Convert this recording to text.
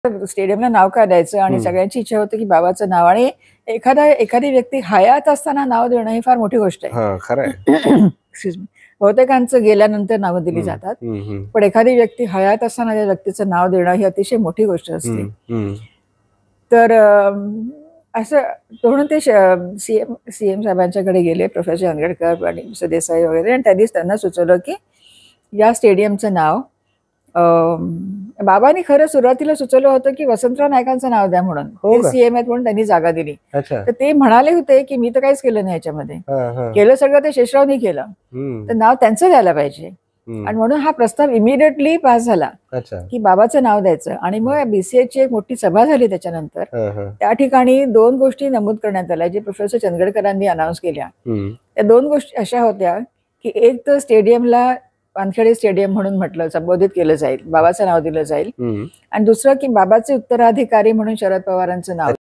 स्टेडियमला नाव का द्यायचं आणि सगळ्यांची इच्छा होती की बाबाचं नाव आणि एखादी व्यक्ती हयात असताना नाव देणं ही फार मोठी गोष्ट आहे. हां, खरं आहे. Excuse me. बहुतेकांचं गेल्यानंतर नावं दिली जातात. पण एखादी व्यक्ती हयात असताना त्या व्यक्तीचं नाव देणं ही अतिशय मोठी गोष्ट असते. तर असं म्हणून ते सीएम साहेबांच्याकडे गेले, प्रोफेसर आंबेडकर आणि देसाई वगैरे, आणि त्यांनीच त्यांना सुचवलं की या स्टेडियमचं नाव बाबांनी खरं सुरुवातीला सुचवलं होतं की वसंतराव नाईकांचं नाव द्या म्हणून. ते सीएम आहेत म्हणून त्यांनी जागा दिली. तर ते म्हणाले होते की मी तर काहीच केलं नाही याच्यामध्ये, केलं सगळं ते शेषरावनी केलं, तर नाव त्यांचं द्यायला पाहिजे. आणि म्हणून हा प्रस्ताव इमिडिएटली पास झाला की बाबाचं नाव द्यायचं. आणि मग बीसीएची एक मोठी सभा झाली त्याच्यानंतर. त्या ठिकाणी 2 गोष्टी नमूद करण्यात आल्या जे प्रोफेसर चंदगडकरांनी अनाऊन्स केल्या. त्या 2 गोष्टी अशा होत्या की एक तर स्टेडियमला वानखेडे स्टेडियम म्हणून म्हटलं, संबोधित केलं जाईल, बाबाचं नाव दिलं जाईल. आणि दुसरं की बाबाचे उत्तराधिकारी म्हणून शरद पवारांचं नाव